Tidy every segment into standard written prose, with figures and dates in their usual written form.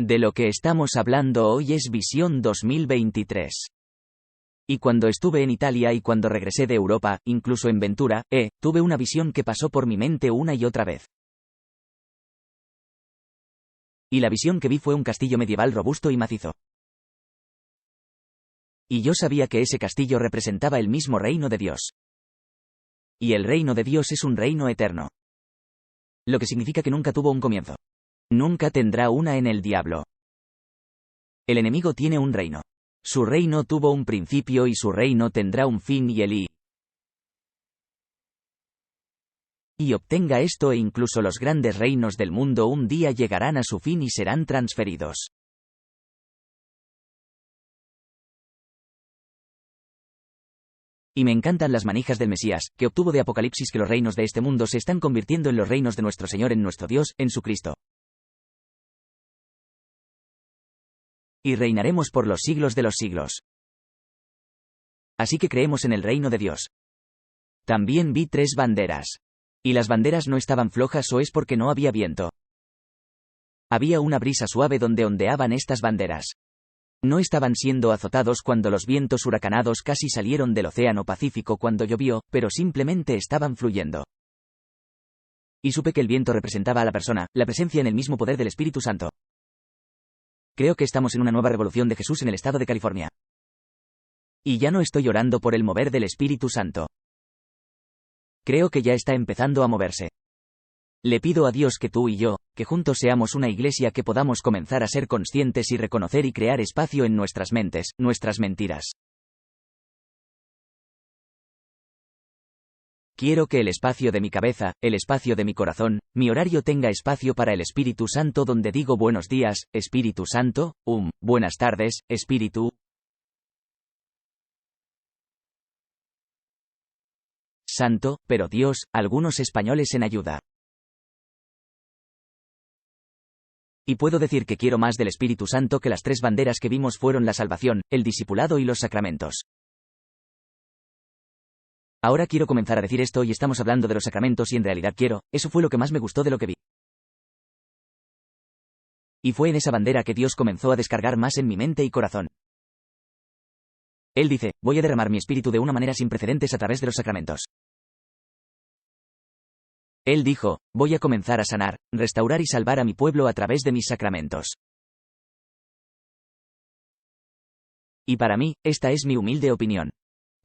De lo que estamos hablando hoy es Visión 2023. Y cuando estuve en Italia y cuando regresé de Europa, incluso en Ventura, tuve una visión que pasó por mi mente una y otra vez. Y la visión que vi fue un castillo medieval robusto y macizo. Y yo sabía que ese castillo representaba el mismo reino de Dios. Y el reino de Dios es un reino eterno. Lo que significa que nunca tuvo un comienzo. Nunca tendrá una en el diablo. El enemigo tiene un reino. Su reino tuvo un principio y su reino tendrá un fin y obtenga esto e incluso los grandes reinos del mundo un día llegarán a su fin y serán transferidos. Y me encantan las manijas del Mesías, que obtuvo de Apocalipsis que los reinos de este mundo se están convirtiendo en los reinos de nuestro Señor en nuestro Dios, en su Cristo. Y reinaremos por los siglos de los siglos. Así que creemos en el reino de Dios. También vi 3 banderas. Y las banderas no estaban flojas o es porque no había viento. Había una brisa suave donde ondeaban estas banderas. No estaban siendo azotados cuando los vientos huracanados casi salieron del Océano Pacífico cuando llovió, pero simplemente estaban fluyendo. Y supe que el viento representaba a la persona, la presencia en el mismo poder del Espíritu Santo. Creo que estamos en una nueva revolución de Jesús en el estado de California. Y ya no estoy orando por el mover del Espíritu Santo. Creo que ya está empezando a moverse. Le pido a Dios que tú y yo, que juntos seamos una iglesia que podamos comenzar a ser conscientes y reconocer y crear espacio en nuestras mentes, nuestras mentiras. Quiero que el espacio de mi cabeza, el espacio de mi corazón, mi horario tenga espacio para el Espíritu Santo donde digo buenos días, Espíritu Santo, buenas tardes, Espíritu Santo, pero Dios, algunos españoles en ayuda. Y puedo decir que quiero más del Espíritu Santo que las 3 banderas que vimos fueron la salvación, el discipulado y los sacramentos. Ahora quiero comenzar a decir esto y estamos hablando de los sacramentos y en realidad eso fue lo que más me gustó de lo que vi. Y fue en esa bandera que Dios comenzó a descargar más en mi mente y corazón. Él dice, voy a derramar mi espíritu de una manera sin precedentes a través de los sacramentos. Él dijo, voy a comenzar a sanar, restaurar y salvar a mi pueblo a través de mis sacramentos. Y para mí, esta es mi humilde opinión.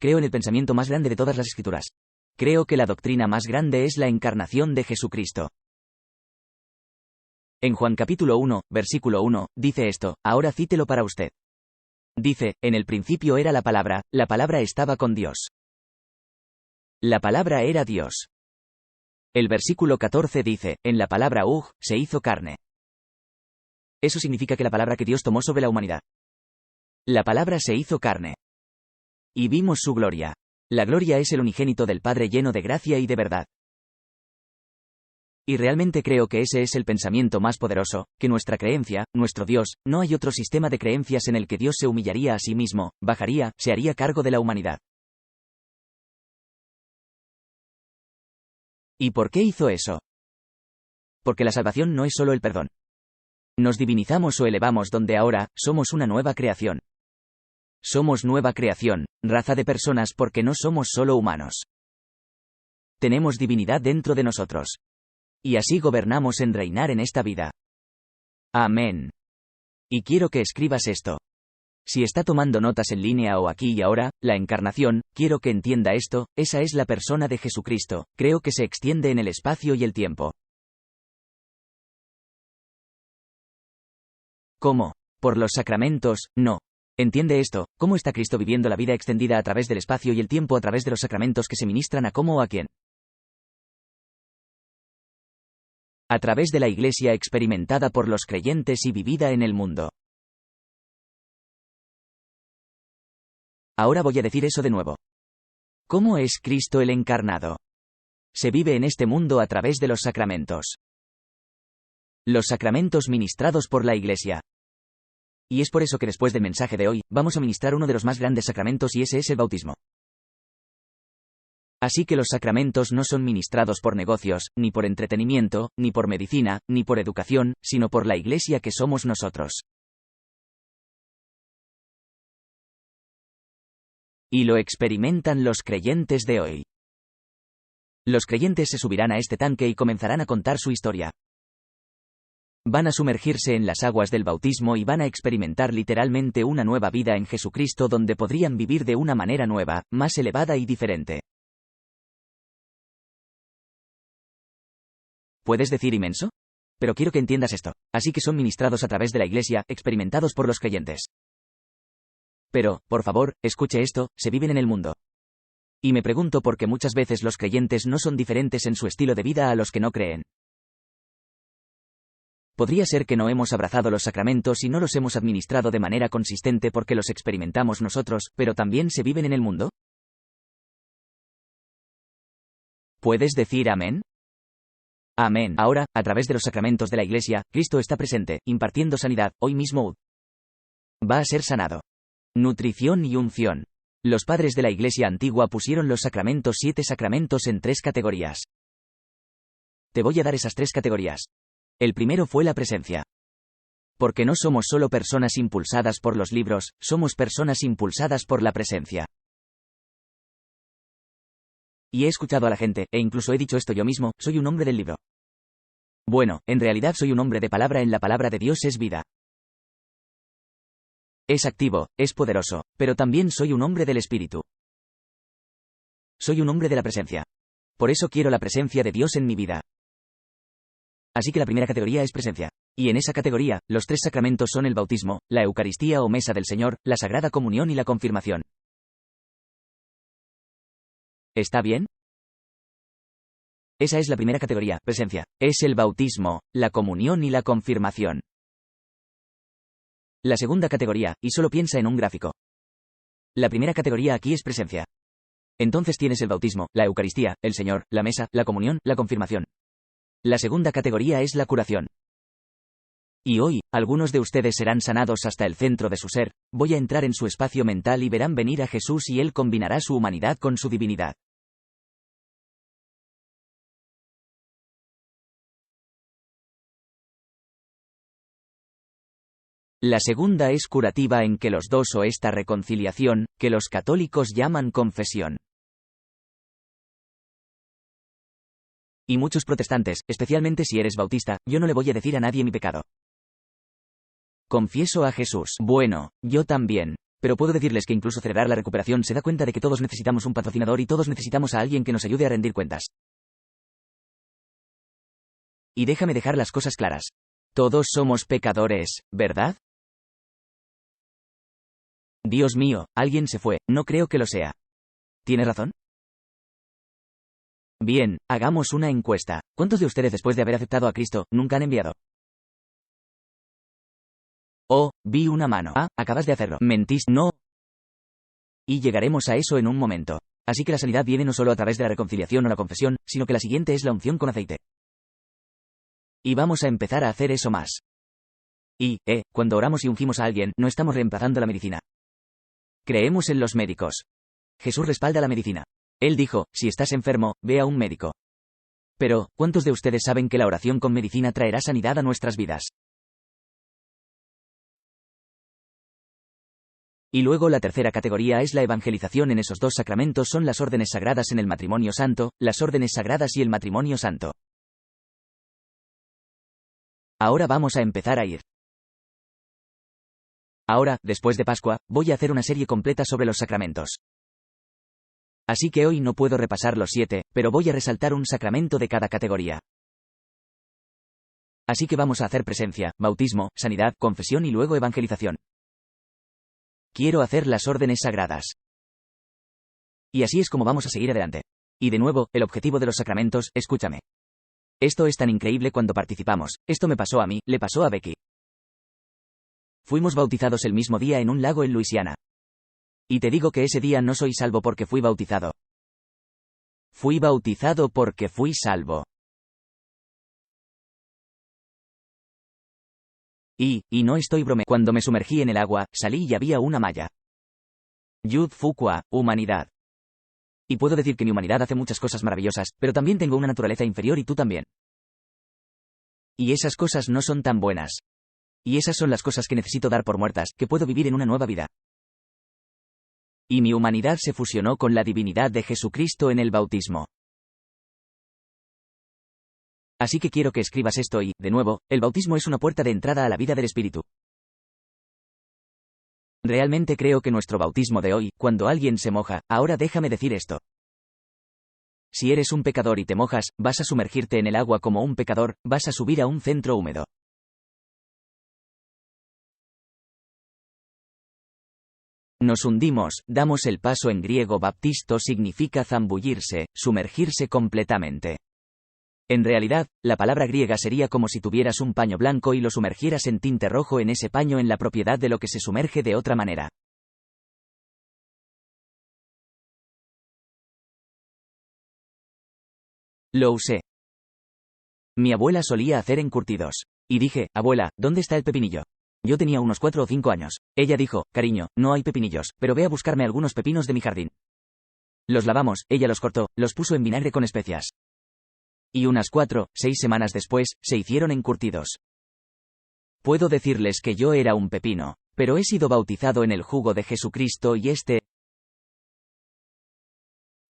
Creo en el pensamiento más grande de todas las Escrituras. Creo que la doctrina más grande es la encarnación de Jesucristo. En Juan capítulo 1, versículo 1, dice esto, ahora cítelo para usted. Dice, en el principio era la palabra estaba con Dios. La palabra era Dios. El versículo 14 dice, en la palabra se hizo carne. Eso significa que la palabra que Dios tomó sobre la humanidad. La palabra se hizo carne. Y vimos su gloria. La gloria es el unigénito del Padre lleno de gracia y de verdad. Y realmente creo que ese es el pensamiento más poderoso, que nuestra creencia, nuestro Dios, no hay otro sistema de creencias en el que Dios se humillaría a sí mismo, bajaría, se haría cargo de la humanidad. ¿Y por qué hizo eso? Porque la salvación no es solo el perdón. Nos divinizamos o elevamos donde ahora, somos una nueva creación. Somos nueva creación, raza de personas porque no somos solo humanos. Tenemos divinidad dentro de nosotros. Y así gobernamos en reinar en esta vida. Amén. Y quiero que escribas esto. Si está tomando notas en línea o aquí y ahora, la encarnación, quiero que entienda esto, esa es la persona de Jesucristo, creo que se extiende en el espacio y el tiempo. ¿Cómo? ¿Por los sacramentos? No. ¿Entiende esto? ¿Cómo está Cristo viviendo la vida extendida a través del espacio y el tiempo a través de los sacramentos que se ministran a cómo o a quién? A través de la Iglesia experimentada por los creyentes y vivida en el mundo. Ahora voy a decir eso de nuevo. ¿Cómo es Cristo el encarnado? Se vive en este mundo a través de los sacramentos. Los sacramentos ministrados por la Iglesia. Y es por eso que después del mensaje de hoy, vamos a ministrar uno de los más grandes sacramentos y ese es el bautismo. Así que los sacramentos no son ministrados por negocios, ni por entretenimiento, ni por medicina, ni por educación, sino por la Iglesia que somos nosotros. Y lo experimentan los creyentes de hoy. Los creyentes se subirán a este tanque y comenzarán a contar su historia. Van a sumergirse en las aguas del bautismo y van a experimentar literalmente una nueva vida en Jesucristo donde podrían vivir de una manera nueva, más elevada y diferente. ¿Puedes decir inmenso? Pero quiero que entiendas esto. Así que son ministrados a través de la Iglesia, experimentados por los creyentes. Pero, por favor, escuche esto, se viven en el mundo. Y me pregunto por qué muchas veces los creyentes no son diferentes en su estilo de vida a los que no creen. ¿Podría ser que no hemos abrazado los sacramentos y no los hemos administrado de manera consistente porque los experimentamos nosotros, pero también se viven en el mundo? ¿Puedes decir amén? Amén. Ahora, a través de los sacramentos de la Iglesia, Cristo está presente, impartiendo sanidad, hoy mismo va a ser sanado. Nutrición y unción. Los padres de la Iglesia antigua pusieron los 7 sacramentos en 3 categorías. Te voy a dar esas 3 categorías. El primero fue la presencia. Porque no somos solo personas impulsadas por los libros, somos personas impulsadas por la presencia. Y he escuchado a la gente, e incluso he dicho esto yo mismo, soy un hombre del libro. Bueno, en realidad soy un hombre de palabra, en la palabra de Dios es vida. Es activo, es poderoso, pero también soy un hombre del espíritu. Soy un hombre de la presencia. Por eso quiero la presencia de Dios en mi vida. Así que la primera categoría es presencia. Y en esa categoría, los 3 sacramentos son el bautismo, la Eucaristía o Mesa del Señor, la Sagrada Comunión y la confirmación. ¿Está bien? Esa es la primera categoría, presencia. Es el bautismo, la comunión y la confirmación. La segunda categoría, y solo piensa en un gráfico. La primera categoría aquí es presencia. Entonces tienes el bautismo, la Eucaristía, el Señor, la mesa, la comunión, la confirmación. La segunda categoría es la curación. Y hoy, algunos de ustedes serán sanados hasta el centro de su ser, voy a entrar en su espacio mental y verán venir a Jesús y Él combinará su humanidad con su divinidad. La segunda es curativa en que los dos o esta reconciliación, que los católicos llaman confesión. Y muchos protestantes, especialmente si eres bautista, yo no le voy a decir a nadie mi pecado. Confieso a Jesús. Bueno, yo también. Pero puedo decirles que incluso celebrar la recuperación se da cuenta de que todos necesitamos un patrocinador y todos necesitamos a alguien que nos ayude a rendir cuentas. Y déjame dejar las cosas claras. Todos somos pecadores, ¿verdad? Dios mío, alguien se fue, no creo que lo sea. ¿Tienes razón? Bien, hagamos una encuesta. ¿Cuántos de ustedes después de haber aceptado a Cristo, nunca han enviado? Oh, vi una mano. Ah, acabas de hacerlo. Mentís, no. Y llegaremos a eso en un momento. Así que la sanidad viene no solo a través de la reconciliación o la confesión, sino que la siguiente es la unción con aceite. Y vamos a empezar a hacer eso más. Y, cuando oramos y ungimos a alguien, no estamos reemplazando la medicina. Creemos en los médicos. Jesús respalda la medicina. Él dijo, si estás enfermo, ve a un médico. Pero, ¿cuántos de ustedes saben que la oración con medicina traerá sanidad a nuestras vidas? Y luego la tercera categoría es la evangelización. En esos 2 sacramentos son las órdenes sagradas en el matrimonio santo, las órdenes sagradas y el matrimonio santo. Ahora vamos a empezar a ir. Ahora, después de Pascua, voy a hacer una serie completa sobre los sacramentos. Así que hoy no puedo repasar los 7, pero voy a resaltar un sacramento de cada categoría. Así que vamos a hacer presencia, bautismo, sanidad, confesión y luego evangelización. Quiero hacer las órdenes sagradas. Y así es como vamos a seguir adelante. Y de nuevo, el objetivo de los sacramentos, escúchame. Esto es tan increíble cuando participamos, esto me pasó a mí, le pasó a Becky. Fuimos bautizados el mismo día en un lago en Luisiana. Y te digo que ese día no soy salvo porque fui bautizado. Fui bautizado porque fui salvo. Y no estoy bromeando. Cuando me sumergí en el agua, salí y había una malla. Yud Fuqua, humanidad. Y puedo decir que mi humanidad hace muchas cosas maravillosas, pero también tengo una naturaleza inferior y tú también. Y esas cosas no son tan buenas. Y esas son las cosas que necesito dar por muertas, que puedo vivir en una nueva vida. Y mi humanidad se fusionó con la divinidad de Jesucristo en el bautismo. Así que quiero que escribas esto y, de nuevo, el bautismo es una puerta de entrada a la vida del Espíritu. Realmente creo que nuestro bautismo de hoy, cuando alguien se moja, ahora déjame decir esto. Si eres un pecador y te mojas, vas a sumergirte en el agua como un pecador, vas a subir a un centro húmedo. Nos hundimos, damos el paso. En griego baptisto significa zambullirse, sumergirse completamente. En realidad, la palabra griega sería como si tuvieras un paño blanco y lo sumergieras en tinte rojo en ese paño en la propiedad de lo que se sumerge de otra manera. Lo usé. Mi abuela solía hacer encurtidos. Y dije, abuela, ¿dónde está el pepinillo? Yo tenía unos 4 o 5 años. Ella dijo, cariño, no hay pepinillos, pero ve a buscarme algunos pepinos de mi jardín. Los lavamos, ella los cortó, los puso en vinagre con especias. Y unas 4, 6 semanas después, se hicieron encurtidos. Puedo decirles que yo era un pepino, pero he sido bautizado en el jugo de Jesucristo y este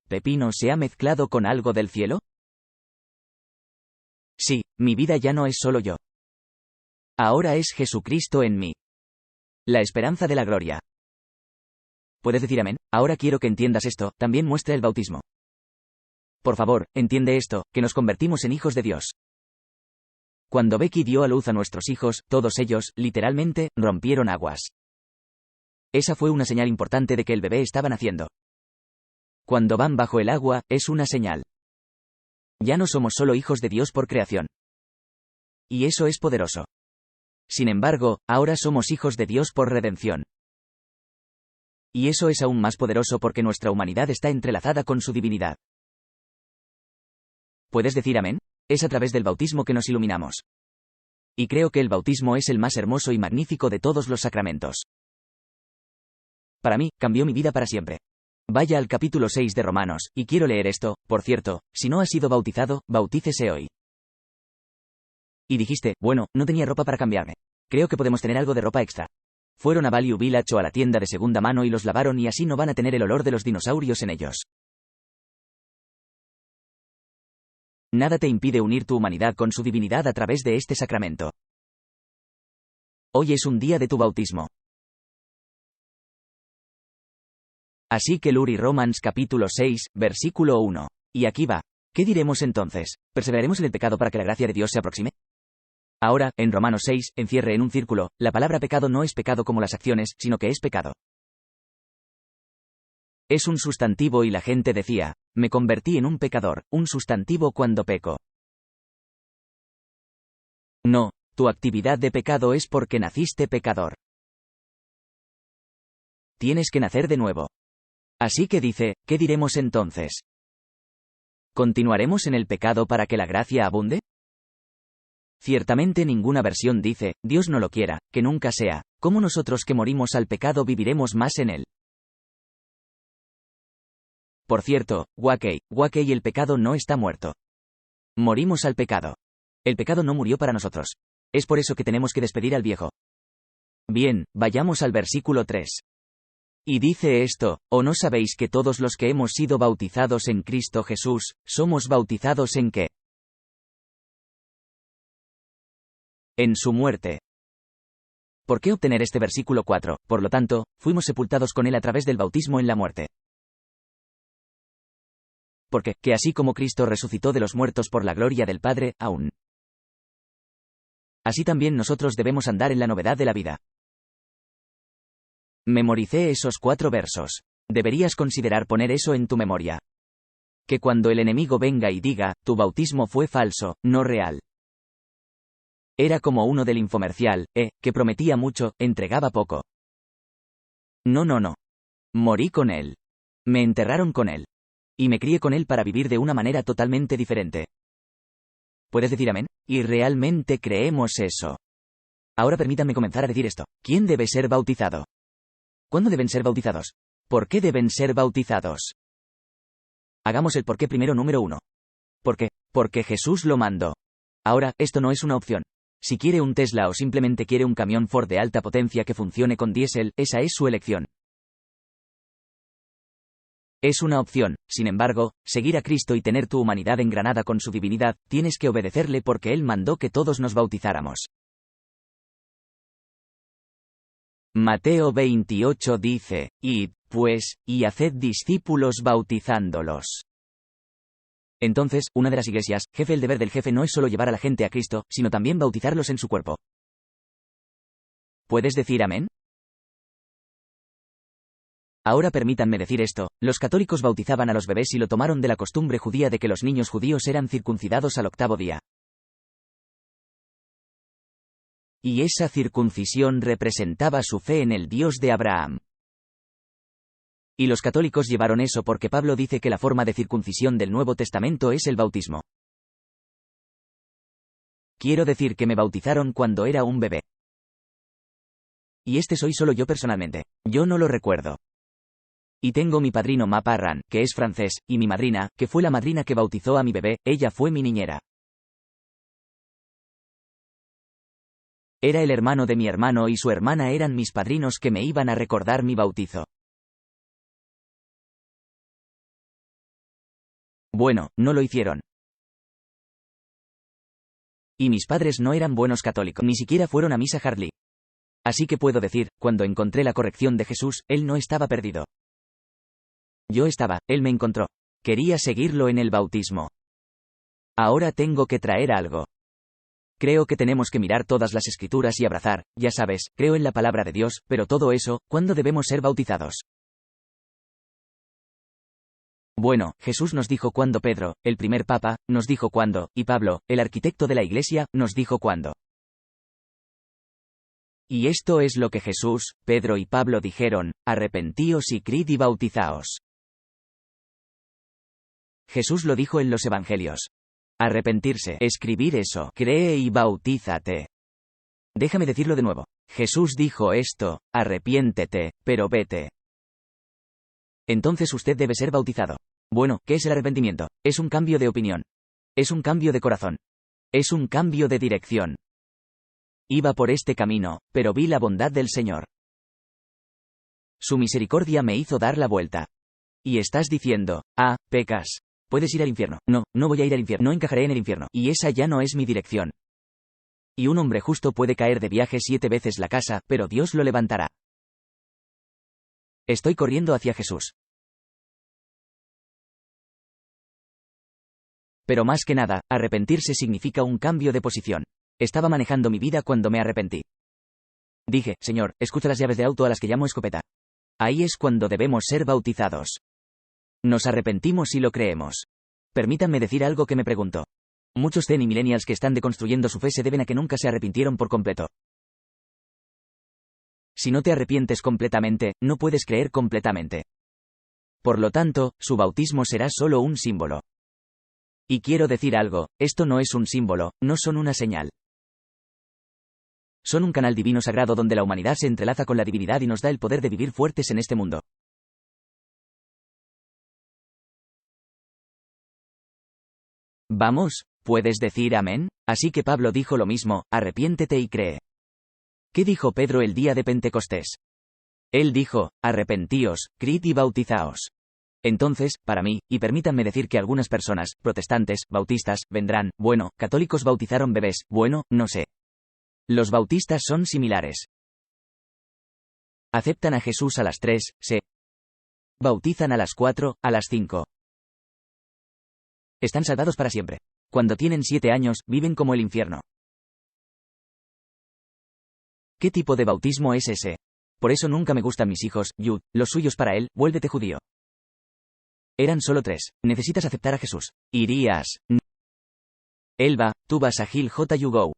pepino se ha mezclado con algo del cielo. Sí, mi vida ya no es solo yo. Ahora es Jesucristo en mí. La esperanza de la gloria. ¿Puedes decir amén? Ahora quiero que entiendas esto, también muestra el bautismo. Por favor, entiende esto, que nos convertimos en hijos de Dios. Cuando Becky dio a luz a nuestros hijos, todos ellos, literalmente, rompieron aguas. Esa fue una señal importante de que el bebé estaba naciendo. Cuando van bajo el agua, es una señal. Ya no somos solo hijos de Dios por creación. Y eso es poderoso. Sin embargo, ahora somos hijos de Dios por redención. Y eso es aún más poderoso porque nuestra humanidad está entrelazada con su divinidad. ¿Puedes decir amén? Es a través del bautismo que nos iluminamos. Y creo que el bautismo es el más hermoso y magnífico de todos los sacramentos. Para mí, cambió mi vida para siempre. Vaya al capítulo 6 de Romanos, y quiero leer esto, por cierto, si no has sido bautizado, bautícese hoy. Y dijiste, bueno, no tenía ropa para cambiarme. Creo que podemos tener algo de ropa extra. Fueron a Value Village o a la tienda de segunda mano y los lavaron y así no van a tener el olor de los dinosaurios en ellos. Nada te impide unir tu humanidad con su divinidad a través de este sacramento. Hoy es un día de tu bautismo. Así que Luri Romans capítulo 6, versículo 1. Y aquí va. ¿Qué diremos entonces? ¿Perseveraremos en el pecado para que la gracia de Dios se aproxime? Ahora, en Romanos 6, encierre en un círculo, la palabra pecado no es pecado como las acciones, sino que es pecado. Es un sustantivo y la gente decía, me convertí en un pecador, un sustantivo cuando peco. No, tu actividad de pecado es porque naciste pecador. Tienes que nacer de nuevo. Así que dice, ¿qué diremos entonces? ¿Continuaremos en el pecado para que la gracia abunde? Ciertamente ninguna versión dice, Dios no lo quiera, que nunca sea, como nosotros que morimos al pecado viviremos más en él. Por cierto, Wakey, el pecado no está muerto. Morimos al pecado. El pecado no murió para nosotros. Es por eso que tenemos que despedir al viejo. Bien, vayamos al versículo 3. Y dice esto, ¿o no sabéis que todos los que hemos sido bautizados en Cristo Jesús, somos bautizados en qué? En su muerte. ¿Por qué obtener este versículo 4? Por lo tanto, fuimos sepultados con él a través del bautismo en la muerte. Porque, que así como Cristo resucitó de los muertos por la gloria del Padre, aún. Así también nosotros debemos andar en la novedad de la vida. Memoricé esos 4 versos. Deberías considerar poner eso en tu memoria. Que cuando el enemigo venga y diga, tu bautismo fue falso, no real. Era como uno del infomercial, que prometía mucho, entregaba poco. No. Morí con él. Me enterraron con él. Y me crié con él para vivir de una manera totalmente diferente. ¿Puedes decir amén? Y realmente creemos eso. Ahora permítanme comenzar a decir esto. ¿Quién debe ser bautizado? ¿Cuándo deben ser bautizados? ¿Por qué deben ser bautizados? Hagamos el por qué primero número 1. ¿Por qué? Porque Jesús lo mandó. Ahora, esto no es una opción. Si quiere un Tesla o simplemente quiere un camión Ford de alta potencia que funcione con diésel, esa es su elección. Es una opción, sin embargo, seguir a Cristo y tener tu humanidad engranada con su divinidad, tienes que obedecerle porque Él mandó que todos nos bautizáramos. Mateo 28 dice, id, pues, y haced discípulos bautizándolos. Entonces, una de las iglesias, jefe, el deber del jefe no es solo llevar a la gente a Cristo, sino también bautizarlos en su cuerpo. ¿Puedes decir amén? Ahora permítanme decir esto, los católicos bautizaban a los bebés y lo tomaron de la costumbre judía de que los niños judíos eran circuncidados al 8º día. Y esa circuncisión representaba su fe en el Dios de Abraham. Y los católicos llevaron eso porque Pablo dice que la forma de circuncisión del Nuevo Testamento es el bautismo. Quiero decir que me bautizaron cuando era un bebé. Y este soy solo yo personalmente. Yo no lo recuerdo. Y tengo mi padrino Maparran, que es francés, y mi madrina, que fue la madrina que bautizó a mi bebé, ella fue mi niñera. Era el hermano de mi hermano y su hermana eran mis padrinos que me iban a recordar mi bautizo. Bueno, no lo hicieron. Y mis padres no eran buenos católicos, ni siquiera fueron a misa Hartley. Así que puedo decir, cuando encontré la corrección de Jesús, él no estaba perdido. Yo estaba, él me encontró. Quería seguirlo en el bautismo. Ahora tengo que traer algo. Creo que tenemos que mirar todas las escrituras y abrazar, ya sabes, creo en la palabra de Dios, pero todo eso, ¿cuándo debemos ser bautizados? Bueno, Jesús nos dijo cuándo, Pedro, el primer papa, nos dijo cuándo, y Pablo, el arquitecto de la iglesia, nos dijo cuándo. Y esto es lo que Jesús, Pedro y Pablo dijeron, arrepentíos y creed y bautizaos. Jesús lo dijo en los evangelios. Arrepentirse, escribir eso, cree y bautízate. Déjame decirlo de nuevo. Jesús dijo esto, arrepiéntete, pero vete. Entonces usted debe ser bautizado. Bueno, ¿qué es el arrepentimiento? Es un cambio de opinión. Es un cambio de corazón. Es un cambio de dirección. Iba por este camino, pero vi la bondad del Señor. Su misericordia me hizo dar la vuelta. Y estás diciendo, pecas. Puedes ir al infierno. No, no voy a ir al infierno. No encajaré en el infierno. Y esa ya no es mi dirección. Y un hombre justo puede caer de viaje 7 veces la casa, pero Dios lo levantará. Estoy corriendo hacia Jesús. Pero más que nada, arrepentirse significa un cambio de posición. Estaba manejando mi vida cuando me arrepentí. Dije, Señor, escucha las llaves de auto a las que llamo escopeta. Ahí es cuando debemos ser bautizados. Nos arrepentimos y lo creemos. Permítanme decir algo que me pregunto. Muchos Zen y millennials que están deconstruyendo su fe se deben a que nunca se arrepintieron por completo. Si no te arrepientes completamente, no puedes creer completamente. Por lo tanto, su bautismo será solo un símbolo. Y quiero decir algo, esto no es un símbolo, no son una señal. Son un canal divino sagrado donde la humanidad se entrelaza con la divinidad y nos da el poder de vivir fuertes en este mundo. Vamos, ¿puedes decir amén? Así que Pablo dijo lo mismo, arrepiéntete y cree. ¿Qué dijo Pedro el día de Pentecostés? Él dijo, arrepentíos, creed y bautizaos. Entonces, para mí, y permítanme decir que algunas personas, protestantes, bautistas, vendrán, bueno, católicos bautizaron bebés, bueno, no sé. Los bautistas son similares. Aceptan a Jesús a las 3, se bautizan a las 4, a las 5. Están salvados para siempre. Cuando tienen 7 años, viven como el infierno. ¿Qué tipo de bautismo es ese? Por eso nunca me gustan mis hijos, Yud, los suyos para él, vuélvete judío. Eran solo 3. Necesitas aceptar a Jesús. Irías. Elba, tú vas a Hill J. You Go.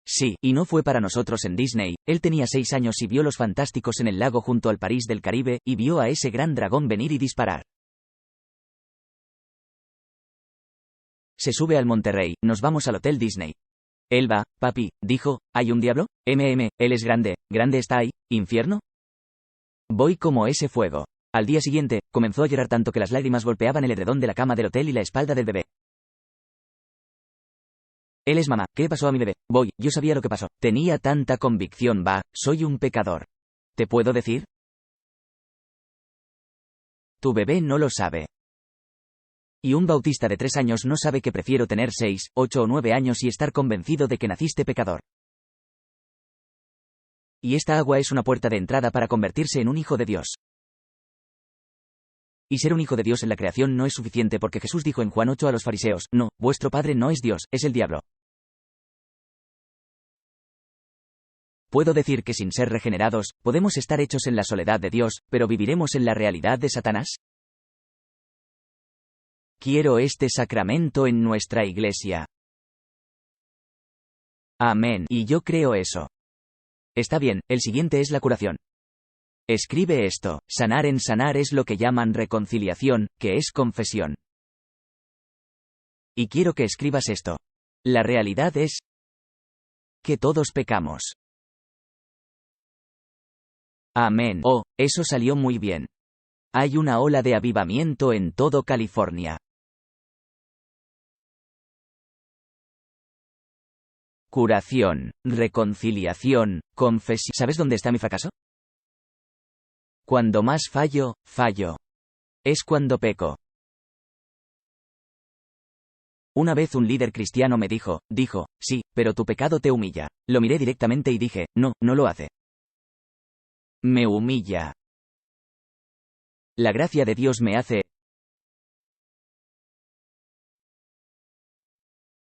Sí, y no fue para nosotros en Disney. Él tenía 6 años y vio los Fantásticos en el lago junto al París del Caribe, y vio a ese gran dragón venir y disparar. Se sube al Monterrey, nos vamos al Hotel Disney. Elba, papi, dijo, ¿hay un diablo? Él es grande, grande está ahí, ¿infierno? Voy como ese fuego. Al día siguiente, comenzó a llorar tanto que las lágrimas golpeaban el edredón de la cama del hotel y la espalda del bebé. Él es mamá. ¿Qué pasó a mi bebé? Voy, yo sabía lo que pasó. Tenía tanta convicción, soy un pecador. ¿Te puedo decir? Tu bebé no lo sabe. Y un bautista de 3 años no sabe que prefiero tener 6, 8 o 9 años y estar convencido de que naciste pecador. Y esta agua es una puerta de entrada para convertirse en un hijo de Dios. Y ser un hijo de Dios en la creación no es suficiente porque Jesús dijo en Juan 8 a los fariseos, no, vuestro padre no es Dios, es el diablo. Puedo decir que sin ser regenerados, podemos estar hechos en la soledad de Dios, pero ¿viviremos en la realidad de Satanás? Quiero este sacramento en nuestra iglesia. Amén. Y yo creo eso. Está bien, el siguiente es la curación. Escribe esto, sanar en sanar es lo que llaman reconciliación, que es confesión. Y quiero que escribas esto. La realidad es que todos pecamos. Amén. Oh, eso salió muy bien. Hay una ola de avivamiento en todo California. Curación, reconciliación, confesión. ¿Sabes dónde está mi fracaso? Cuando más fallo. Es cuando peco. Una vez un líder cristiano me dijo, sí, pero tu pecado te humilla. Lo miré directamente y dije, no lo hace. Me humilla. La gracia de Dios me hace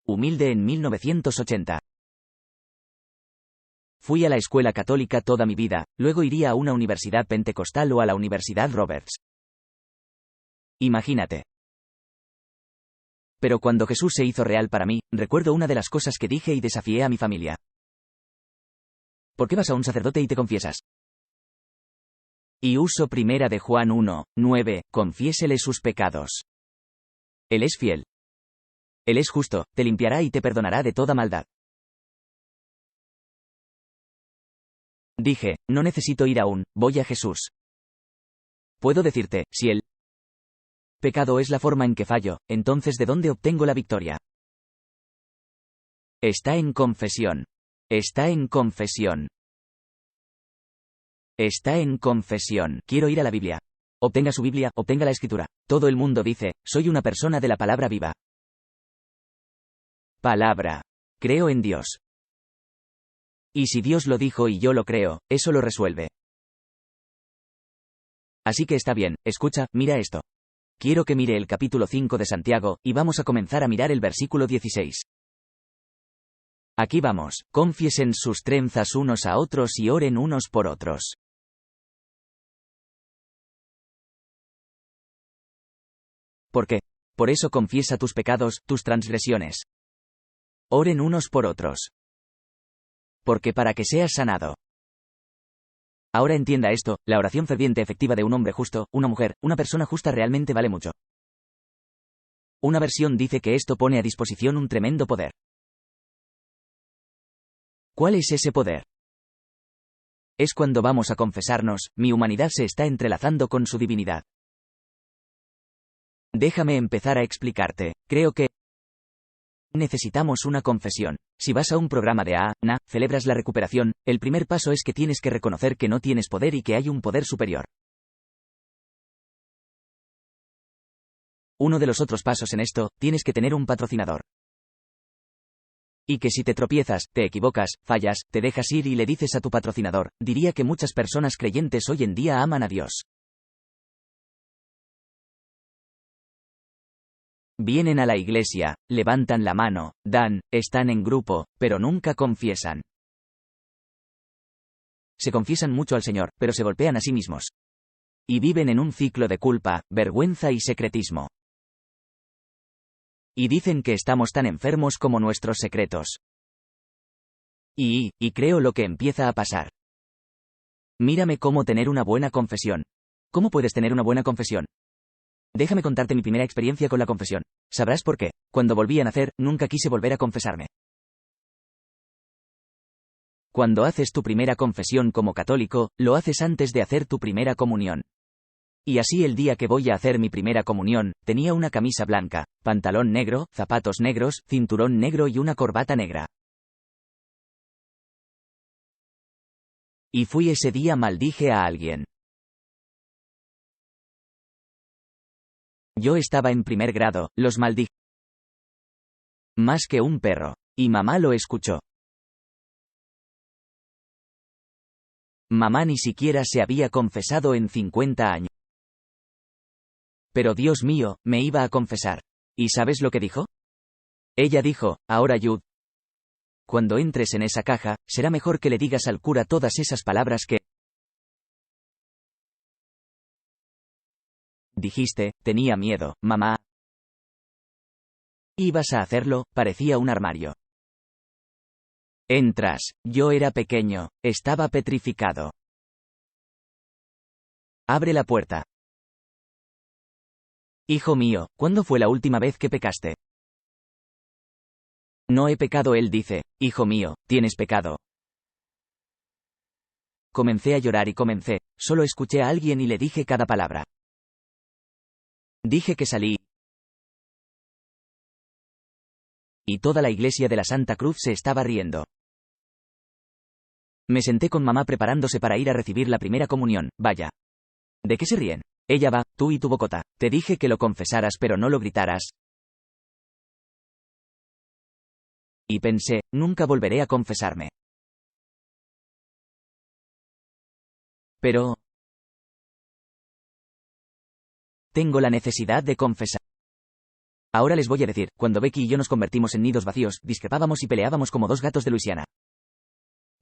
humilde. En 1980. Fui a la escuela católica toda mi vida, luego iría a una universidad pentecostal o a la Universidad Roberts. Imagínate. Pero cuando Jesús se hizo real para mí, recuerdo una de las cosas que dije y desafié a mi familia. ¿Por qué vas a un sacerdote y te confiesas? Y uso primera de Juan 1:9, confiésele sus pecados. Él es fiel. Él es justo, te limpiará y te perdonará de toda maldad. Dije, no necesito ir aún, voy a Jesús. Puedo decirte, si el pecado es la forma en que fallo, entonces ¿de dónde obtengo la victoria? Está en confesión. Está en confesión. Está en confesión. Quiero ir a la Biblia. Obtenga su Biblia, obtenga la Escritura. Todo el mundo dice, soy una persona de la palabra viva. Palabra. Creo en Dios. Y si Dios lo dijo y yo lo creo, eso lo resuelve. Así que está bien, escucha, mira esto. Quiero que mire el capítulo 5 de Santiago, y vamos a comenzar a mirar el versículo 16. Aquí vamos, confiesen sus trenzas unos a otros y oren unos por otros. ¿Por qué? Por eso confiesa tus pecados, tus transgresiones. Oren unos por otros. Porque para que seas sanado. Ahora entienda esto, la oración ferviente efectiva de un hombre justo, una mujer, una persona justa realmente vale mucho. Una versión dice que esto pone a disposición un tremendo poder. ¿Cuál es ese poder? Es cuando vamos a confesarnos, mi humanidad se está entrelazando con su divinidad. Déjame empezar a explicarte, creo que necesitamos una confesión. Si vas a un programa de AA, celebras la recuperación, el primer paso es que tienes que reconocer que no tienes poder y que hay un poder superior. Uno de los otros pasos en esto, tienes que tener un patrocinador. Y que si te tropiezas, te equivocas, fallas, te dejas ir y le dices a tu patrocinador, diría que muchas personas creyentes hoy en día aman a Dios. Vienen a la iglesia, levantan la mano, dan, están en grupo, pero nunca confiesan. Se confiesan mucho al Señor, pero se golpean a sí mismos. Y viven en un ciclo de culpa, vergüenza y secretismo. Y dicen que estamos tan enfermos como nuestros secretos. Y creo lo que empieza a pasar. Mírame cómo tener una buena confesión. ¿Cómo puedes tener una buena confesión? Déjame contarte mi primera experiencia con la confesión. Sabrás por qué. Cuando volví a nacer, nunca quise volver a confesarme. Cuando haces tu primera confesión como católico, lo haces antes de hacer tu primera comunión. Y así el día que voy a hacer mi primera comunión, tenía una camisa blanca, pantalón negro, zapatos negros, cinturón negro y una corbata negra. Y fui ese día maldije a alguien. Yo estaba en primer grado, los maldije. Más que un perro. Y mamá lo escuchó. Mamá ni siquiera se había confesado en 50 años. Pero Dios mío, me iba a confesar. ¿Y sabes lo que dijo? Ella dijo, ahora Jude, cuando entres en esa caja, será mejor que le digas al cura todas esas palabras que dijiste. Tenía miedo, mamá. ¿Ibas a hacerlo? Parecía un armario. Entras. Yo era pequeño, estaba petrificado. Abre la puerta. Hijo mío, ¿cuándo fue la última vez que pecaste? No he pecado, él dice. Hijo mío, tienes pecado. Comencé a llorar y solo escuché a alguien y le dije cada palabra. Dije que salí. Y toda la iglesia de la Santa Cruz se estaba riendo. Me senté con mamá preparándose para ir a recibir la primera comunión. Vaya. ¿De qué se ríen? Ella va, tú y tu bocota. Te dije que lo confesaras pero no lo gritaras. Y pensé, nunca volveré a confesarme. Pero tengo la necesidad de confesar. Ahora les voy a decir, cuando Becky y yo nos convertimos en nidos vacíos, discrepábamos y peleábamos como dos gatos de Luisiana.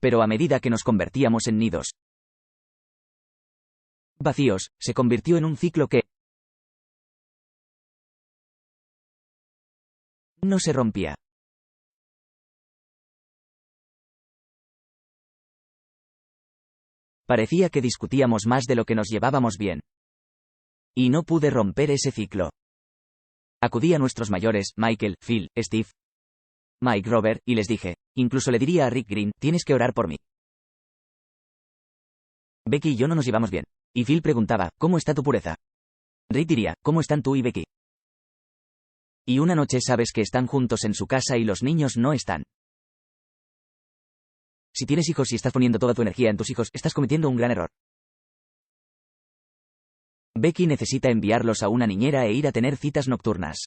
Pero a medida que nos convertíamos en nidos vacíos, se convirtió en un ciclo que no se rompía. Parecía que discutíamos más de lo que nos llevábamos bien. Y no pude romper ese ciclo. Acudí a nuestros mayores, Michael, Phil, Steve, Mike, Robert, y les dije, incluso le diría a Rick Green, tienes que orar por mí. Becky y yo no nos llevamos bien. Y Phil preguntaba, ¿cómo está tu pureza? Rick diría, ¿cómo están tú y Becky? Y una noche sabes que están juntos en su casa y los niños no están. Si tienes hijos y estás poniendo toda tu energía en tus hijos, estás cometiendo un gran error. Becky necesita enviarlos a una niñera e ir a tener citas nocturnas.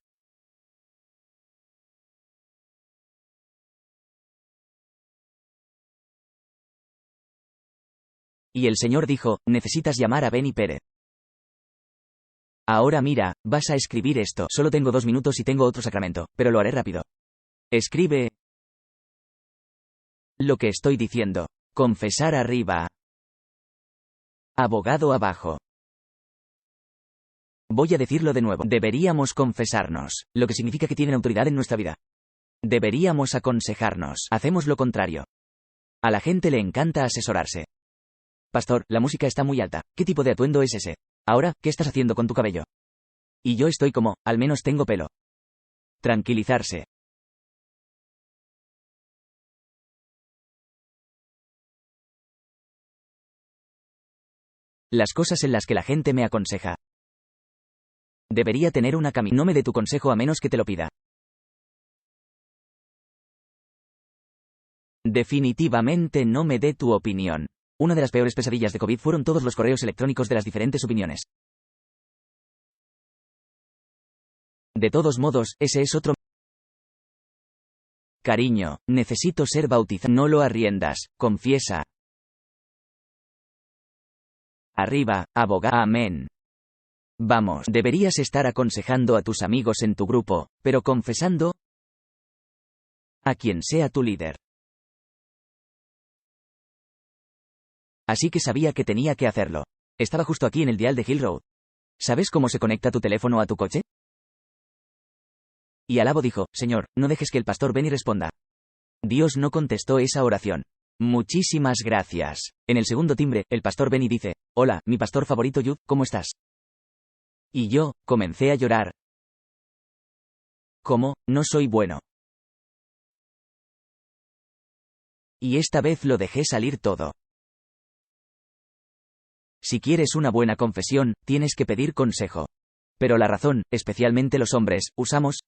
Y el Señor dijo, necesitas llamar a Benny Pérez. Ahora mira, vas a escribir esto. Solo tengo 2 minutos y tengo otro sacramento, pero lo haré rápido. Escribe lo que estoy diciendo. Confesar arriba. Abogado abajo. Voy a decirlo de nuevo. Deberíamos confesarnos, lo que significa que tienen autoridad en nuestra vida. Deberíamos aconsejarnos. Hacemos lo contrario. A la gente le encanta asesorarse. Pastor, la música está muy alta. ¿Qué tipo de atuendo es ese? Ahora, ¿qué estás haciendo con tu cabello? Y yo estoy como, al menos tengo pelo. Tranquilizarse. Las cosas en las que la gente me aconseja. Debería tener una camisa. No me dé tu consejo a menos que te lo pida. Definitivamente no me dé tu opinión. Una de las peores pesadillas de COVID fueron todos los correos electrónicos de las diferentes opiniones. De todos modos, ese es otro. Cariño, necesito ser bautizado. No lo arriendas, confiesa. Arriba, abogado. Amén. Vamos, deberías estar aconsejando a tus amigos en tu grupo, pero confesando a quien sea tu líder. Así que sabía que tenía que hacerlo. Estaba justo aquí en el dial de Hill Road. ¿Sabes cómo se conecta tu teléfono a tu coche? Y Alabo dijo, Señor, no dejes que el pastor Benny responda. Dios no contestó esa oración. Muchísimas gracias. En el segundo timbre, el pastor Benny dice, hola, mi pastor favorito Jude, ¿cómo estás? Y yo, comencé a llorar. ¿Cómo? No soy bueno. Y esta vez lo dejé salir todo. Si quieres una buena confesión, tienes que pedir consejo. Pero la razón, especialmente los hombres, usamos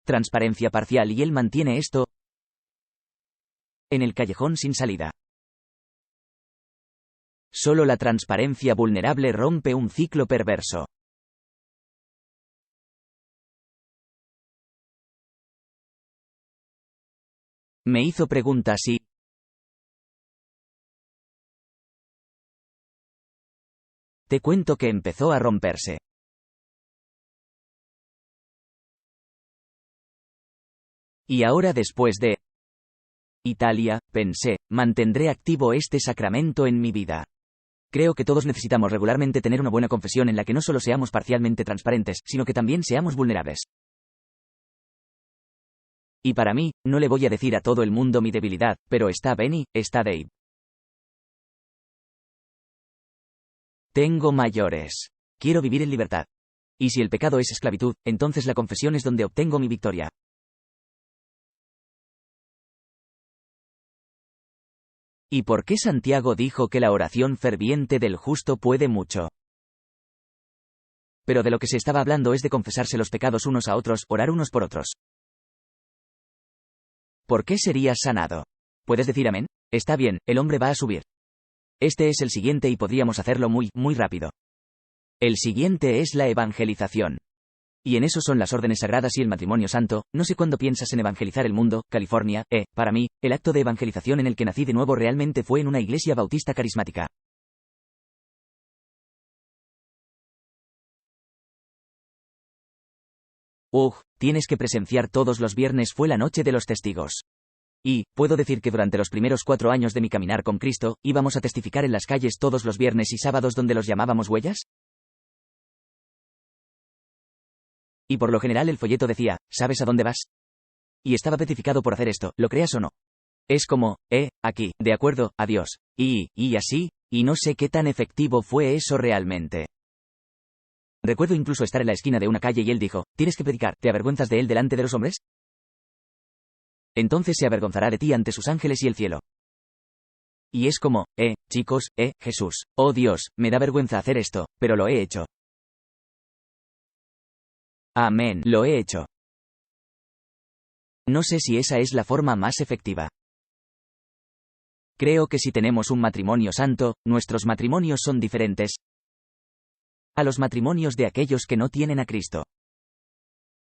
transparencia parcial y él mantiene esto en el callejón sin salida. Solo la transparencia vulnerable rompe un ciclo perverso. Me hizo preguntas y te cuento que empezó a romperse. Y ahora después de Italia, pensé, mantendré activo este sacramento en mi vida. Creo que todos necesitamos regularmente tener una buena confesión en la que no solo seamos parcialmente transparentes, sino que también seamos vulnerables. Y para mí, no le voy a decir a todo el mundo mi debilidad, pero está Benny, está Dave. Tengo mayores. Quiero vivir en libertad. Y si el pecado es esclavitud, entonces la confesión es donde obtengo mi victoria. ¿Y por qué Santiago dijo que la oración ferviente del justo puede mucho? Pero de lo que se estaba hablando es de confesarse los pecados unos a otros, orar unos por otros. ¿Por qué serías sanado? ¿Puedes decir amén? Está bien, el hombre va a subir. Este es el siguiente y podríamos hacerlo muy rápido. El siguiente es la evangelización. Y en eso son las órdenes sagradas y el matrimonio santo. No sé cuándo piensas en evangelizar el mundo, California. Para mí, el acto de evangelización en el que nací de nuevo realmente fue en una iglesia bautista carismática. Tienes que presenciar todos los viernes fue la noche de los testigos. Y, puedo decir que durante los primeros 4 años de mi caminar con Cristo, íbamos a testificar en las calles todos los viernes y sábados donde los llamábamos huellas. Y por lo general el folleto decía, ¿sabes a dónde vas? Y estaba petrificado por hacer esto, lo creas o no. Es como, aquí, de acuerdo, adiós. Y así, y no sé qué tan efectivo fue eso realmente. Recuerdo incluso estar en la esquina de una calle y él dijo, tienes que predicar, ¿te avergüenzas de él delante de los hombres? Entonces se avergonzará de ti ante sus ángeles y el cielo. Y es como, chicos, Jesús, oh Dios, me da vergüenza hacer esto, pero lo he hecho. Amén, lo he hecho. No sé si esa es la forma más efectiva. Creo que si tenemos un matrimonio santo, nuestros matrimonios son diferentes a los matrimonios de aquellos que no tienen a Cristo.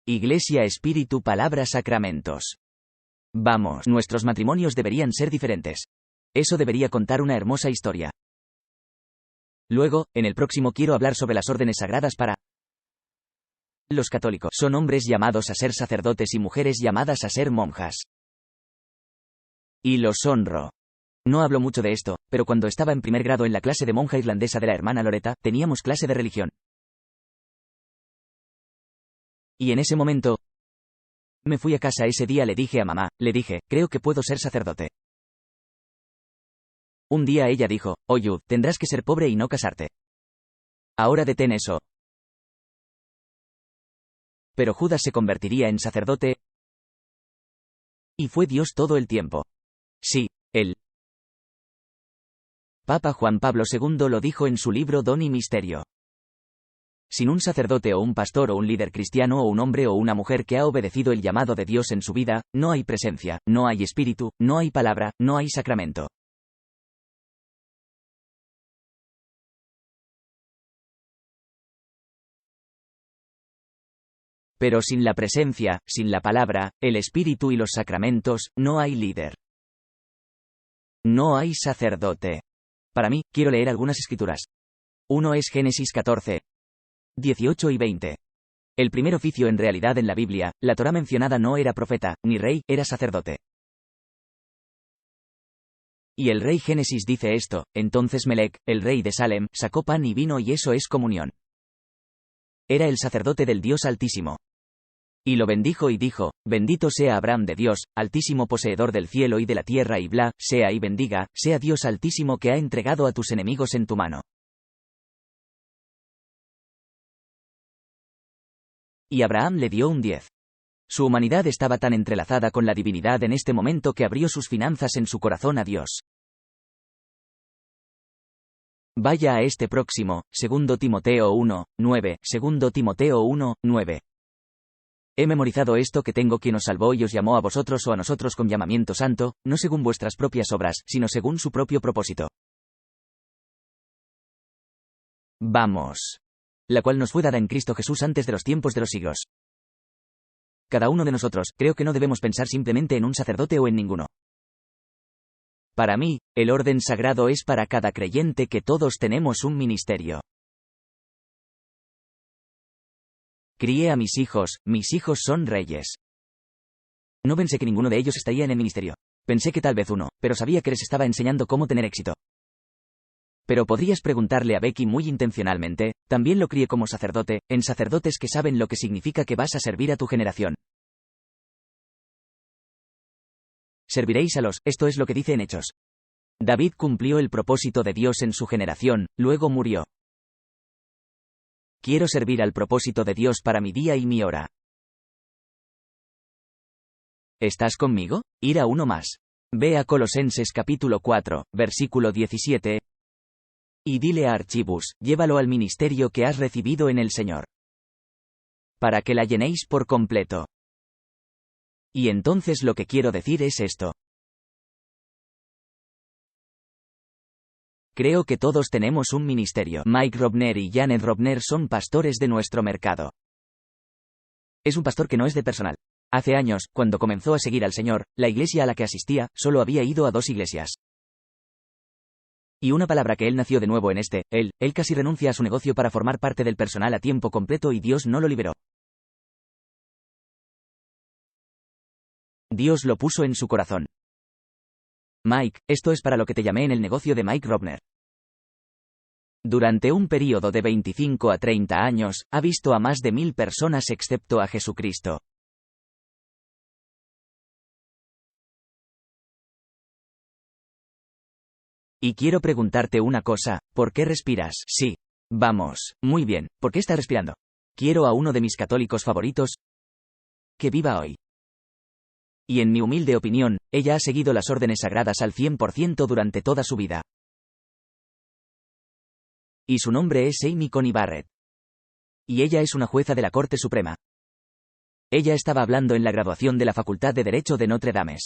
Iglesia, Espíritu, Palabra, Sacramentos. Vamos, nuestros matrimonios deberían ser diferentes. Eso debería contar una hermosa historia. Luego, en el próximo quiero hablar sobre las órdenes sagradas para los católicos. Son hombres llamados a ser sacerdotes y mujeres llamadas a ser monjas. Y los honro. No hablo mucho de esto, pero cuando estaba en primer grado en la clase de monja irlandesa de la hermana Loretta, teníamos clase de religión. Y en ese momento, me fui a casa ese día, le dije a mamá, creo que puedo ser sacerdote. Un día ella dijo, Jude, tendrás que ser pobre y no casarte. Ahora detén eso. Pero Judas se convertiría en sacerdote. Y fue Dios todo el tiempo. Sí, él. Papa Juan Pablo II lo dijo en su libro Don y Misterio. Sin un sacerdote o un pastor o un líder cristiano o un hombre o una mujer que ha obedecido el llamado de Dios en su vida, no hay presencia, no hay espíritu, no hay palabra, no hay sacramento. Pero sin la presencia, sin la palabra, el espíritu y los sacramentos, no hay líder. No hay sacerdote. Para mí, quiero leer algunas escrituras. Uno es Génesis 14, 18 y 20. El primer oficio en realidad en la Biblia, la Torá mencionada no era profeta, ni rey, era sacerdote. Y el rey Génesis dice esto, entonces Melec, el rey de Salem, sacó pan y vino y eso es comunión. Era el sacerdote del Dios Altísimo. Y lo bendijo y dijo, bendito sea Abraham de Dios, altísimo poseedor del cielo y de la tierra y bla, sea y bendiga, sea Dios altísimo que ha entregado a tus enemigos en tu mano. Y Abraham le dio un 10. Su humanidad estaba tan entrelazada con la divinidad en este momento que abrió sus finanzas en su corazón a Dios. Vaya a este próximo, 2 Timoteo 1, 9, 2 Timoteo 1, 9. He memorizado esto que tengo quien os salvó y os llamó a vosotros o a nosotros con llamamiento santo, no según vuestras propias obras, sino según su propio propósito. Vamos. La cual nos fue dada en Cristo Jesús antes de los tiempos de los siglos. Cada uno de nosotros, creo que no debemos pensar simplemente en un sacerdote o en ninguno. Para mí, el orden sagrado es para cada creyente que todos tenemos un ministerio. Crié a mis hijos son reyes. No pensé que ninguno de ellos estaría en el ministerio. Pensé que tal vez uno, pero sabía que les estaba enseñando cómo tener éxito. Pero podrías preguntarle a Becky muy intencionalmente, también lo crié como sacerdote, en sacerdotes que saben lo que significa que vas a servir a tu generación. Serviréis a los, esto es lo que dice en Hechos. David cumplió el propósito de Dios en su generación, luego murió. Quiero servir al propósito de Dios para mi día y mi hora. ¿Estás conmigo? Ir a uno más. Ve a Colosenses capítulo 4, versículo 17. Y dile a Archibus, llévalo al ministerio que has recibido en el Señor. Para que la llenéis por completo. Y entonces lo que quiero decir es esto. Creo que todos tenemos un ministerio. Mike Robner y Janet Robner son pastores de nuestro mercado. Es un pastor que no es de personal. Hace años, cuando comenzó a seguir al Señor, la iglesia a la que asistía, solo había ido a 2 iglesias. Y una palabra que él nació de nuevo en él casi renuncia a su negocio para formar parte del personal a tiempo completo y Dios no lo liberó. Dios lo puso en su corazón. Mike, esto es para lo que te llamé en el negocio de Mike Robner. Durante un período de 25 a 30 años, ha visto a más de 1000 personas excepto a Jesucristo. Y quiero preguntarte una cosa, ¿por qué respiras? Sí. Vamos, muy bien, ¿por qué estás respirando? Quiero a uno de mis católicos favoritos. Que viva hoy. Y en mi humilde opinión, ella ha seguido las órdenes sagradas al 100% durante toda su vida. Y su nombre es Amy Coney Barrett. Y ella es una jueza de la Corte Suprema. Ella estaba hablando en la graduación de la Facultad de Derecho de Notre Dame.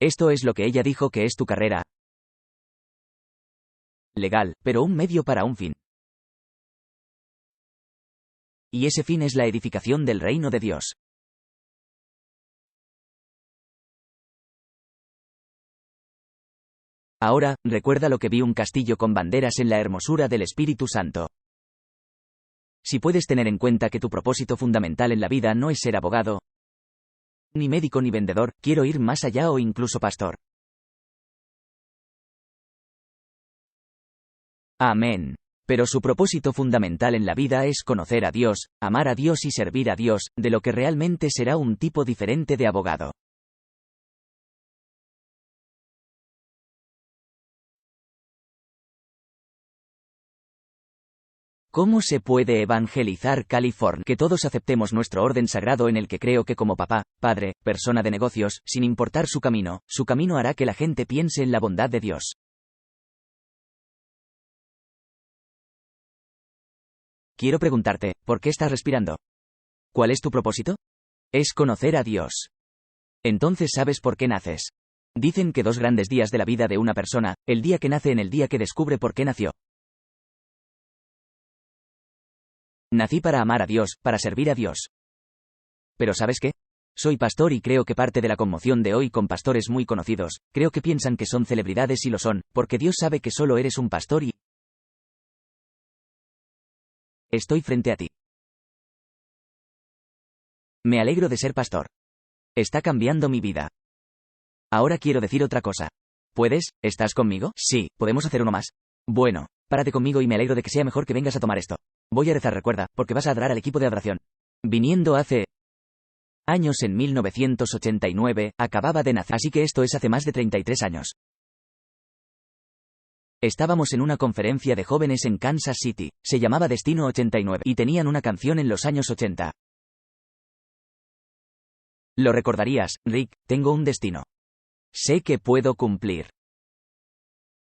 Esto es lo que ella dijo que es tu carrera. Legal, pero un medio para un fin. Y ese fin es la edificación del reino de Dios. Ahora, recuerda lo que vi un castillo con banderas en la hermosura del Espíritu Santo. Si puedes tener en cuenta que tu propósito fundamental en la vida no es ser abogado, ni médico ni vendedor, quiero ir más allá o incluso pastor. Amén. Pero su propósito fundamental en la vida es conocer a Dios, amar a Dios y servir a Dios, de lo que realmente será un tipo diferente de abogado. ¿Cómo se puede evangelizar California? Que todos aceptemos nuestro orden sagrado en el que creo que como papá, padre, persona de negocios, sin importar su camino hará que la gente piense en la bondad de Dios. Quiero preguntarte, ¿por qué estás respirando? ¿Cuál es tu propósito? Es conocer a Dios. Entonces sabes por qué naces. Dicen que 2 grandes días de la vida de una persona, el día que nace y el día que descubre por qué nació. Nací para amar a Dios, para servir a Dios. Pero ¿sabes qué? Soy pastor y creo que parte de la conmoción de hoy con pastores muy conocidos, creo que piensan que son celebridades y lo son, porque Dios sabe que solo eres un pastor y estoy frente a ti. Me alegro de ser pastor. Está cambiando mi vida. Ahora quiero decir otra cosa. ¿Puedes? ¿Estás conmigo? Sí, ¿podemos hacer uno más? Bueno, párate conmigo y me alegro de que sea mejor que vengas a tomar esto. Voy a rezar, recuerda, porque vas a adorar al equipo de adoración. Viniendo hace años en 1989, acababa de nacer, así que esto es hace más de 33 años. Estábamos en una conferencia de jóvenes en Kansas City, se llamaba Destino 89, y tenían una canción en los años 80. Lo recordarías, Rick, tengo un destino. Sé que puedo cumplir.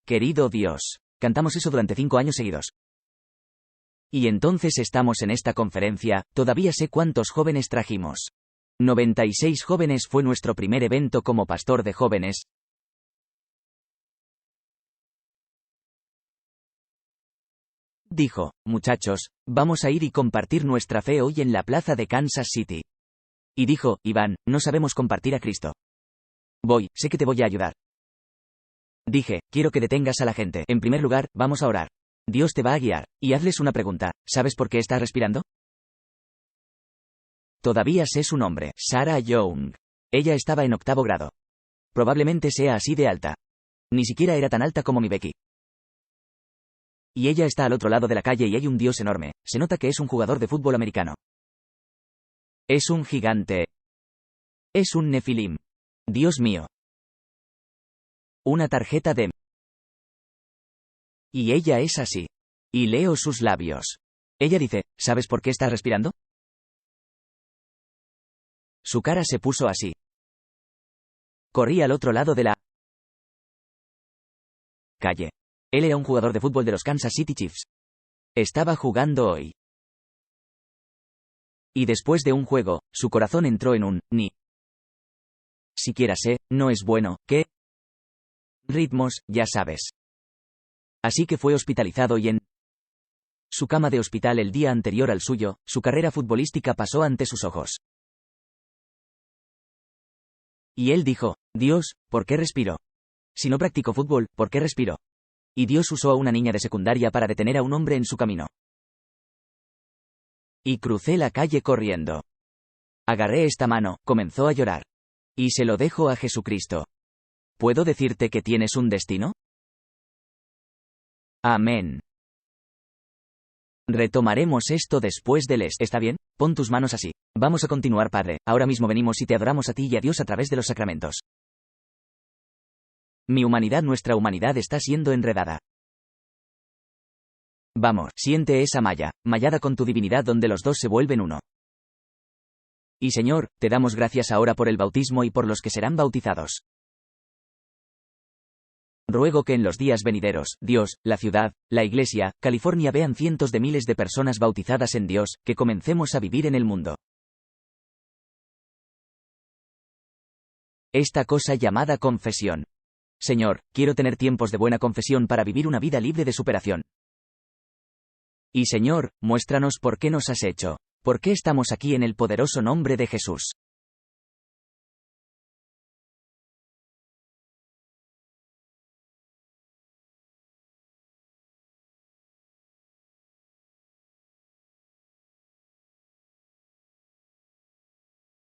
Querido Dios. Cantamos eso durante 5 años seguidos. Y entonces estamos en esta conferencia, todavía sé cuántos jóvenes trajimos. 96 jóvenes fue nuestro primer evento como pastor de jóvenes. Dijo, muchachos, vamos a ir y compartir nuestra fe hoy en la plaza de Kansas City. Y dijo, Iván, no sabemos compartir a Cristo. Voy, sé que te voy a ayudar. Dije, quiero que detengas a la gente. En primer lugar, vamos a orar. Dios te va a guiar. Y hazles una pregunta, ¿sabes por qué estás respirando? Todavía sé su nombre, Sarah Young. Ella estaba en 8º grado. Probablemente sea así de alta. Ni siquiera era tan alta como mi Becky. Y ella está al otro lado de la calle y hay un dios enorme. Se nota que es un jugador de fútbol americano. Es un gigante. Es un nefilim. Dios mío. Una tarjeta de... Y ella es así. Y leo sus labios. Ella dice, ¿sabes por qué estás respirando? Su cara se puso así. Corrí al otro lado de la calle. Él era un jugador de fútbol de los Kansas City Chiefs. Estaba jugando hoy. Y después de un juego, su corazón entró en un, ni siquiera sé, no es bueno, ¿qué? Ritmos, ya sabes. Así que fue hospitalizado y en su cama de hospital el día anterior al suyo, su carrera futbolística pasó ante sus ojos. Y él dijo, Dios, ¿por qué respiro? Si no practico fútbol, ¿por qué respiro? Y Dios usó a una niña de secundaria para detener a un hombre en su camino. Y crucé la calle corriendo. Agarré esta mano, comenzó a llorar. Y se lo dejo a Jesucristo. ¿Puedo decirte que tienes un destino? Amén. Retomaremos esto después del ¿está bien? Pon tus manos así. Vamos a continuar, Padre. Ahora mismo venimos y te adoramos a ti y a Dios a través de los sacramentos. Mi humanidad, nuestra humanidad está siendo enredada. Vamos, siente esa malla, mallada con tu divinidad donde los dos se vuelven uno. Y Señor, te damos gracias ahora por el bautismo y por los que serán bautizados. Ruego que en los días venideros, Dios, la ciudad, la iglesia, California vean cientos de miles de personas bautizadas en Dios, que comencemos a vivir en el mundo. Esta cosa llamada confesión. Señor, quiero tener tiempos de buena confesión para vivir una vida libre de superación. Y Señor, muéstranos por qué nos has hecho. ¿Por qué estamos aquí en el poderoso nombre de Jesús?